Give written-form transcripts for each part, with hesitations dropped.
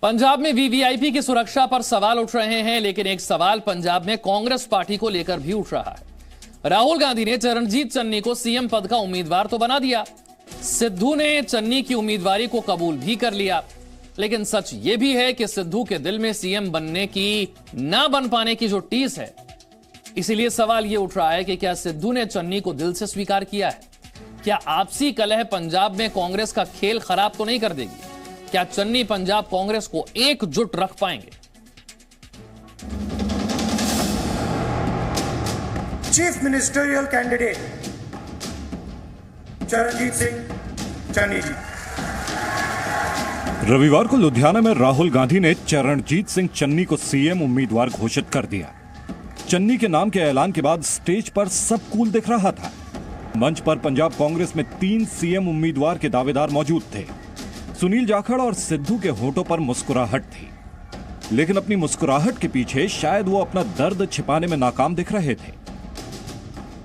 पंजाब में वीवीआईपी की सुरक्षा पर सवाल उठ रहे हैं, लेकिन एक सवाल पंजाब में कांग्रेस पार्टी को लेकर भी उठ रहा है। राहुल गांधी ने चरणजीत चन्नी को सीएम पद का उम्मीदवार तो बना दिया, सिद्धू ने चन्नी की उम्मीदवारी को कबूल भी कर लिया, लेकिन सच यह भी है कि सिद्धू के दिल में सीएम बनने की ना बन पाने की जो टीस है, इसीलिए सवाल यह उठ रहा है कि क्या सिद्धू ने चन्नी को दिल से स्वीकार किया है? क्या आपसी कलह पंजाब में कांग्रेस का खेल खराब तो नहीं कर देगी? क्या चन्नी पंजाब कांग्रेस को एकजुट रख पाएंगे? Chief ministerial candidate Charanjit Singh Channi ji. रविवार को लुधियाना में राहुल गांधी ने चरणजीत सिंह चन्नी को सीएम उम्मीदवार घोषित कर दिया। चन्नी के नाम के ऐलान के बाद स्टेज पर सब कूल दिख रहा था। मंच पर पंजाब कांग्रेस में 3 सीएम उम्मीदवार के दावेदार मौजूद थे। सुनील जाखड़ और सिद्धू के होठों पर मुस्कुराहट थी, लेकिन अपनी मुस्कुराहट के पीछे शायद वो अपना दर्द छिपाने में नाकाम दिख रहे थे।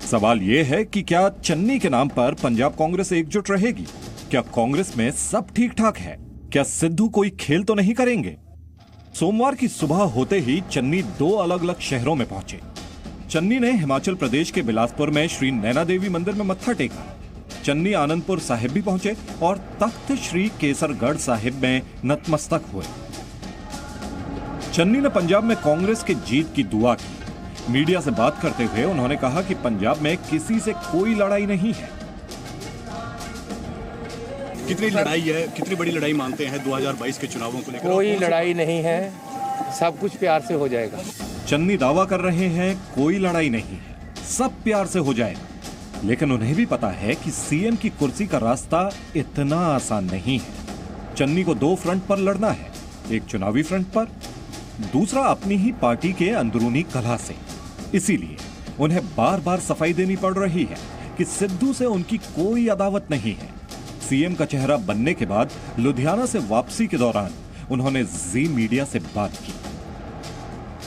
सवाल यह है कि क्या चन्नी के नाम पर पंजाब कांग्रेस एकजुट रहेगी? क्या कांग्रेस में सब ठीक ठाक है? क्या सिद्धू कोई खेल तो नहीं करेंगे? सोमवार की सुबह होते ही चन्नी 2 अलग अलग शहरों में पहुंचे। चन्नी ने हिमाचल प्रदेश के बिलासपुर में श्री नैना देवी मंदिर में मत्था टेका। चन्नी आनंदपुर साहिब भी पहुंचे और तख्त श्री केसरगढ़ साहिब में नतमस्तक हुए। चन्नी ने पंजाब में कांग्रेस की जीत की दुआ की। मीडिया से बात करते हुए उन्होंने कहा कि पंजाब में किसी से कोई लड़ाई नहीं है। कितनी लड़ाई है, कितनी बड़ी लड़ाई मानते हैं 2022 के चुनावों को लेकर? कोई लड़ाई नहीं है, सब कुछ प्यार से हो जाएगा। चन्नी दावा कर रहे हैं कोई लड़ाई नहीं है, सब प्यार से हो जाएगा, लेकिन उन्हें भी पता है कि सीएम की कुर्सी का रास्ता इतना आसान नहीं है। चन्नी को 2 फ्रंट पर लड़ना है, एक चुनावी फ्रंट पर, दूसरा अपनी ही पार्टी के अंदरूनी कलह से। इसीलिए उन्हें बार बार सफाई देनी पड़ रही है कि सिद्धू से उनकी कोई अदावत नहीं है। सीएम का चेहरा बनने के बाद लुधियाना से वापसी के दौरान उन्होंने जी मीडिया से बात की।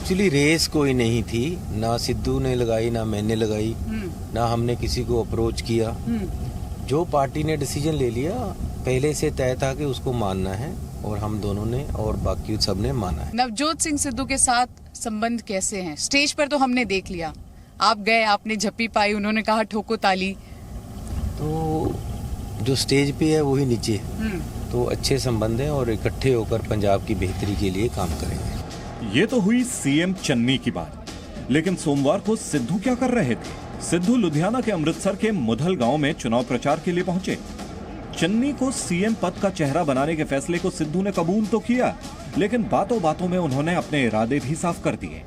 एक्चुअली रेस कोई नहीं थी, ना सिद्धू ने लगाई ना मैंने लगाई, ना हमने किसी को अप्रोच किया। जो पार्टी ने डिसीजन ले लिया पहले से तय था कि उसको मानना है, और हम दोनों ने और बाकी सब ने माना है। नवजोत सिंह सिद्धू के साथ संबंध कैसे हैं? स्टेज पर तो हमने देख लिया, आप गए, आपने झप्पी पाई, उन्होंने कहा ठोको ताली। तो जो स्टेज पे है वही नीचे, तो अच्छे संबंध हैं और इकट्ठे होकर पंजाब की बेहतरी के लिए काम करेंगे। ये तो हुई सीएम चन्नी की बात, लेकिन सोमवार को सिद्धू क्या कर रहे थे? सिद्धू लुधियाना के अमृतसर के मुधल गांव में चुनाव प्रचार के लिए पहुंचे। चन्नी को सीएम पद का चेहरा बनाने के फैसले को सिद्धू ने कबूल तो किया, लेकिन बातों बातों में उन्होंने अपने इरादे भी साफ कर दिए।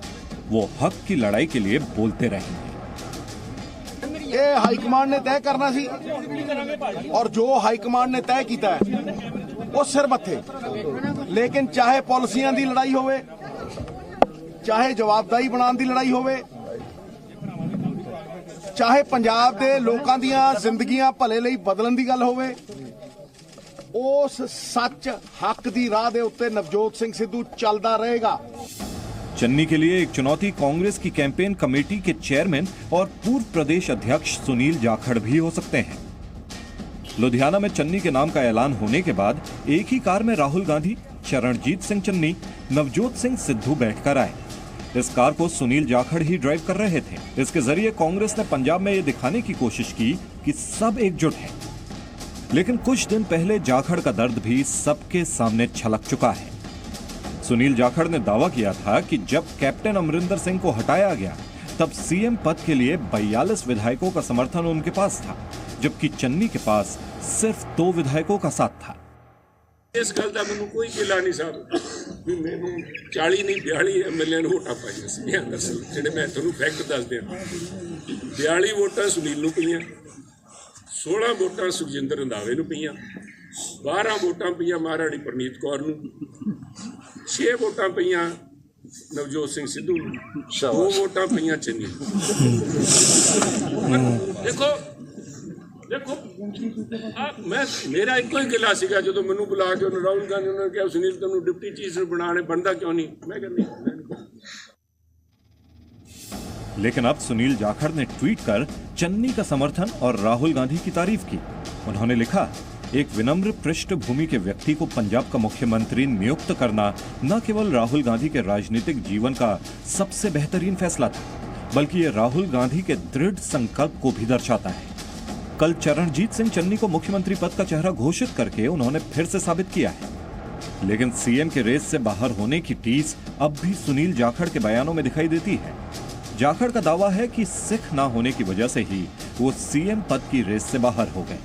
वो हक की लड़ाई के लिए बोलते रहेंगे। ये हाईकमान ने तय करना सी, और जो हाईकमान ने तय किया है वो सिर मत्थे। लेकिन चाहे पॉलिसियां दी लड़ाई होवे, चाहे जवाबदारी बनाने की लड़ाई होवे, चाहे पंजाब के लोगों दियां जिंदगियां भले लई बदलण दी गल होवे, उस सच हक दी राह दे उत्ते नवजोत सिंह सिद्धू चलदा रहेगा। चन्नी के लिए एक चुनौती कांग्रेस की कैंपेन कमेटी के चेयरमैन और पूर्व प्रदेश अध्यक्ष सुनील जाखड़ भी हो सकते हैं। लुधियाना में चन्नी के नाम का ऐलान होने के बाद एक ही कार में राहुल गांधी, चरणजीत सिंह चन्नी, नवजोत सिंह सिद्धू बैठकर आए। इस कार को सुनील जाखड़ ही ड्राइव कर रहे थे। इसके जरिए कांग्रेस ने पंजाब में यह दिखाने की कोशिश की कि सब एकजुट हैं। लेकिन कुछ दिन पहले जाखड़ का दर्द भी सबके सामने छलक चुका है। सुनील जाखड़ ने दावा किया था कि जब कैप्टन अमरिंदर सिंह को हटाया गया तब सीएम पद के लिए 42 विधायकों का समर्थन उनके पास था, जबकि चन्नी के पास सिर्फ 2 विधायकों का साथ था। इस गल का मैनू कोई गिला नहीं साहब भी मैनू 40 नहीं 42 एमएलए ने वोटा पाई सी अंदर से जेडे मैं तुहानू फैक्ट दस दिया। 42 वोटां सुनील नू पईयां, 16 वोटां सुखजिंदर रंधावे नू पईयां, 12 वोटां पईयां महाराणी परनीत कौर नू, 6 वोटां पईयां नवजोत सिंह सिद्धू नू, 2 वोटां पईयां चन्नी। देखो देखो मैं मेरा एको ही गिला सीगा जो मैनू बुला के राहुल गांधी ने कहा सुनील तेनू डिप्टी चीफ बनाने बनता क्यों नहीं, मैं कहनी। लेकिन अब सुनील जाखड़ ने ट्वीट कर चन्नी का समर्थन और राहुल गांधी की तारीफ की। उन्होंने लिखा, एक विनम्र पृष्ठभूमि के व्यक्ति को पंजाब का मुख्यमंत्री नियुक्त करना न केवल राहुल गांधी के राजनीतिक जीवन का सबसे बेहतरीन फैसला था, बल्कि ये राहुल गांधी के दृढ़ संकल्प को भी दर्शाता है। कल चरणजीत सिंह चन्नी को मुख्यमंत्री पद का चेहरा घोषित करके उन्होंने फिर से साबित किया है, लेकिन सीएम के रेस से बाहर होने की टीस अब भी सुनील जाखड़ के बयानों में दिखाई देती है। जाखड़ का दावा है कि सिख ना होने की वजह से ही वो सीएम पद की रेस से बाहर हो गए।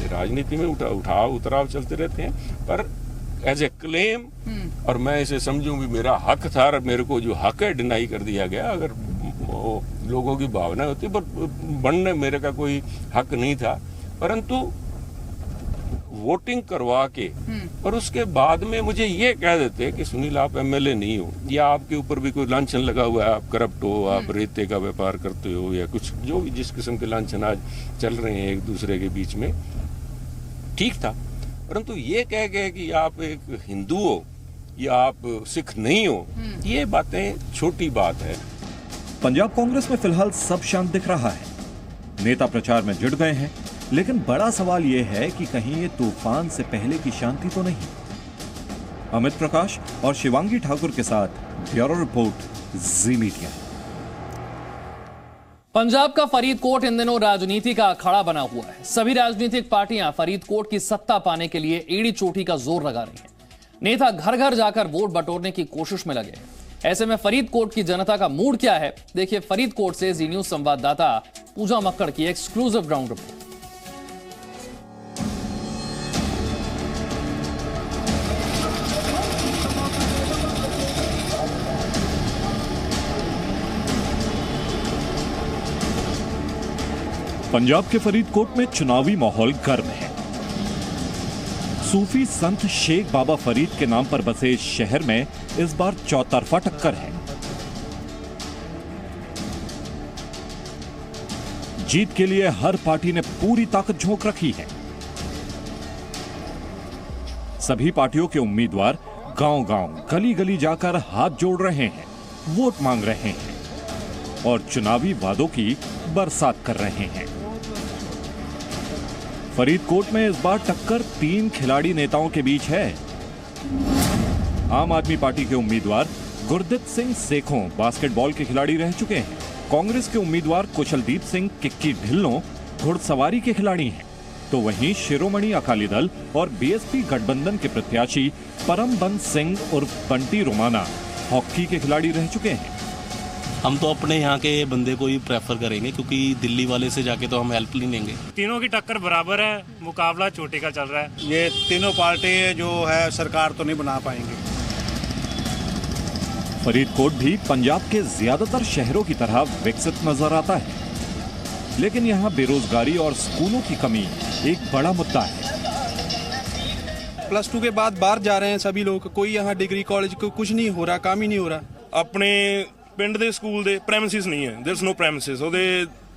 राजनीति में उठाव उतराव चलते रहते हैं, पर एज ए क्लेम और मैं इसे समझूं भी मेरा हक था और मेरे को जो हक है डिनाई कर दिया गया। अगर लोगों की भावना होती, पर बनने मेरे का कोई हक नहीं था, परंतु वोटिंग करवा के और उसके बाद में मुझे ये कह देते कि सुनील आप एमएलए नहीं हो, या आपके ऊपर भी कोई लांछन लगा हुआ है, आप करप्ट हो, आप रेते का व्यापार करते हो, या कुछ जो भी जिस किस्म के लांछन आज चल रहे हैं एक दूसरे के बीच में, ठीक था। परंतु ये कह गए कि आप एक हिंदू हो या आप सिख नहीं हो, ये बातें छोटी बात है। पंजाब कांग्रेस में फिलहाल सब शांत दिख रहा है। नेता प्रचार में जुट गए हैं, लेकिन बड़ा सवाल यह है कि कहीं ये तूफान से पहले की शांति तो नहीं। अमित प्रकाश और शिवांगी ठाकुर के साथ ब्यूरो रिपोर्ट, जी मीडिया। पंजाब का फरीदकोट इन दिनों राजनीति का अखाड़ा बना हुआ है। सभी राजनीतिक पार्टियां फरीदकोट की सत्ता पाने के लिए एड़ी चोटी का जोर लगा रही हैं। नेता घर घर जाकर वोट बटोरने की कोशिश में लगे हैं। ऐसे में फरीदकोट की जनता का मूड क्या है, देखिए फरीदकोट से जी न्यूज संवाददाता पूजा मक्कड़ की एक्सक्लूसिव ग्राउंड रिपोर्ट। पंजाब के फरीदकोट में चुनावी माहौल गर्म है। सूफी संत शेख बाबा फरीद के नाम पर बसे इस शहर में इस बार चौतरफा टक्कर है। जीत के लिए हर पार्टी ने पूरी ताकत झोंक रखी है। सभी पार्टियों के उम्मीदवार गांव-गांव, गली-गली जाकर हाथ जोड़ रहे हैं, वोट मांग रहे हैं और चुनावी वादों की बरसात कर रहे हैं। फरीदकोट में इस बार टक्कर 3 खिलाड़ी नेताओं के बीच है। आम आदमी पार्टी के उम्मीदवार गुरदीप सिंह सेखों बास्केटबॉल के खिलाड़ी रह चुके हैं। कांग्रेस के उम्मीदवार कुशलदीप सिंह किक्की ढिल्लों घुड़सवारी के खिलाड़ी हैं, तो वहीं शिरोमणि अकाली दल और बीएसपी गठबंधन के प्रत्याशी परमबंस सिंह उर्फ बंटी रोमाना हॉकी के खिलाड़ी रह चुके हैं। हम तो अपने यहाँ के बंदे को ही प्रेफर करेंगे, क्योंकि दिल्ली वाले से जाके तो हम हेल्प नहीं लेंगे। तीनों की टक्कर बराबर है, मुकाबला चोटी का चल रहा है। ये तीनों पार्टी जो है सरकार तो नहीं बना पाएंगे। फरीदकोट भी पंजाब के ज्यादातर शहरों की तरह विकसित नजर आता है, लेकिन यहाँ बेरोजगारी और स्कूलों की कमी एक बड़ा मुद्दा है। +2 के बाद बाहर जा रहे हैं सभी लोग, कोई यहाँ डिग्री कॉलेज को कुछ नहीं हो रहा, काम ही नहीं हो रहा। अपने पिंड ਦੇ ਸਕੂਲ ਦੇ ਪ੍ਰੈਮਿਸਿਸ ਨਹੀਂ ਹੈ, देयर इज नो ਪ੍ਰੈਮਿਸਿਸ, ਉਹਦੇ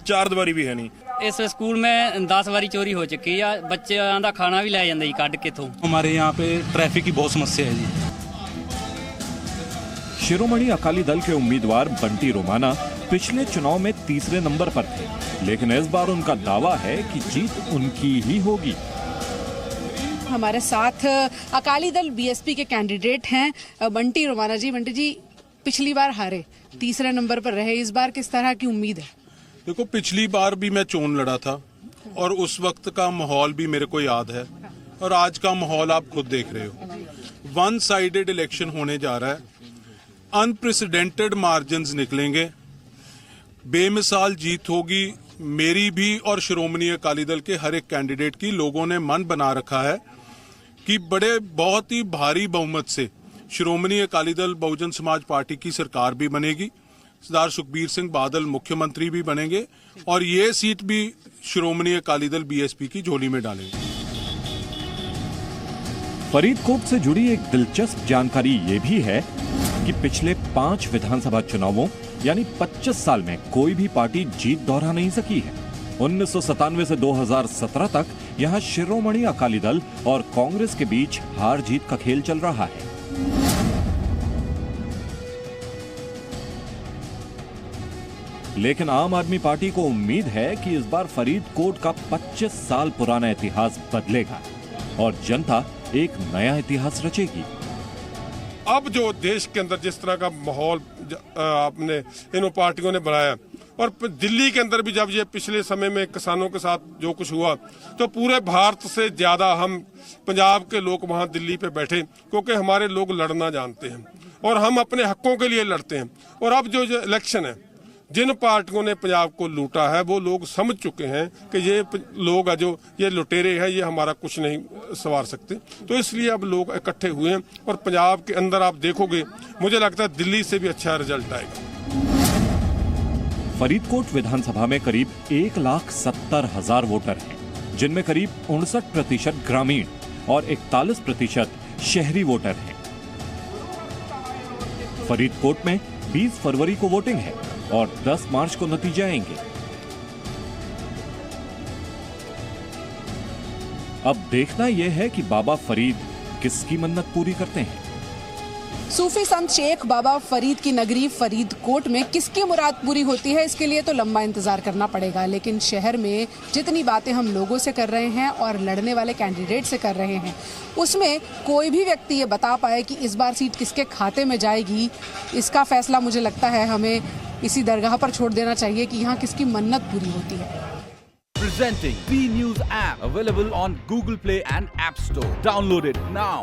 4 ਦੀਵਾਰੀ ਵੀ ਹੈ ਨਹੀਂ। इस स्कूल में 10 बारी चोरी हो चुकी है, बच्चों का खाना भी ले जाते जी कट के। हमारे यहाँ पे ट्रैफिक की बहुत समस्या है जी। शिरोमणि अकाली दल के उम्मीदवार बंटी रोमाना पिछले चुनाव में तीसरे नंबर पर थे, लेकिन इस बार उनका दावा है कि जीत उनकी ही होगी। हमारे साथ अकाली दल बीएसपी के कैंडिडेट हैं बंटी रोमाना जी। बंटी जी, पिछली बार हारे, तीसरे नंबर पर रहे, इस बार किस तरह की उम्मीद है? देखो, पिछली बार भी मैं चुन लड़ा था और उस वक्त का माहौल भी मेरे को याद है, और आज का माहौल आप खुद देख रहे हो। 1 साइडेड इलेक्शन होने जा रहा है, अनप्रेसिडेंटेड मार्जिन्स निकलेंगे, बेमिसाल जीत होगी मेरी भी और शिरोमणि अकाली दल के हर एक कैंडिडेट की। लोगों ने मन बना रखा है कि बहुत ही भारी बहुमत से शिरोमणि अकाली दल बहुजन समाज पार्टी की सरकार भी बनेगी, सरदार सुखबीर सिंह बादल मुख्यमंत्री भी बनेंगे, और ये सीट भी शिरोमणि अकाली दल बीएसपी की झोली में डालेंगे। फरीदकोट से जुड़ी एक दिलचस्प जानकारी ये भी है कि पिछले 5 विधानसभा चुनावों यानी 25 साल में कोई भी पार्टी जीत दोहरा नहीं सकी है। 1997 से 2017 तक यहाँ शिरोमणि अकाली दल और कांग्रेस के बीच हार जीत का खेल चल रहा है। लेकिन आम आदमी पार्टी को उम्मीद है कि इस बार फरीदकोट का 25 साल पुराना इतिहास बदलेगा और जनता एक नया इतिहास रचेगी। अब जो देश के अंदर जिस तरह का माहौल आपने इन पार्टियों ने बनाया और दिल्ली के अंदर भी जब ये पिछले समय में किसानों के साथ जो कुछ हुआ तो पूरे भारत से ज्यादा हम पंजाब के लोग वहां दिल्ली पे बैठे क्योंकि हमारे लोग लड़ना जानते हैं और हम अपने हकों के लिए लड़ते हैं। और अब जो इलेक्शन है, जिन पार्टियों ने पंजाब को लूटा है वो लोग समझ चुके हैं कि ये लोग जो ये लुटेरे हैं ये हमारा कुछ नहीं संवार सकते। तो इसलिए अब लोग इकट्ठे हुए हैं और पंजाब के अंदर आप देखोगे मुझे लगता है दिल्ली से भी अच्छा रिजल्ट आएगा। फरीदकोट विधानसभा में करीब 1,70,000 वोटर हैं, जिनमें करीब 59% ग्रामीण और 41% शहरी वोटर हैं। फरीदकोट में 20 फरवरी को वोटिंग है और 10 मार्च को नतीजे आएंगे। अब देखना यह है कि बाबा फरीद किसकी मन्नत पूरी करते हैं। सूफी संत शेख बाबा फरीद की नगरी फरीदकोट में किसकी मुराद पूरी होती है, इसके लिए तो लंबा इंतजार करना पड़ेगा। लेकिन शहर में जितनी बातें हम लोगों से कर रहे हैं और लड़ने वाले कैंडिडेट से कर रहे हैं, उसमें कोई भी व्यक्ति ये बता पाए कि इस बार सीट किसके खाते में जाएगी, इसका फैसला मुझे लगता है हमें इसी दरगाह पर छोड़ देना चाहिए कि यहाँ किसकी मन्नत पूरी होती है। Presenting B News app, available on Google Play and App Store. Download it now.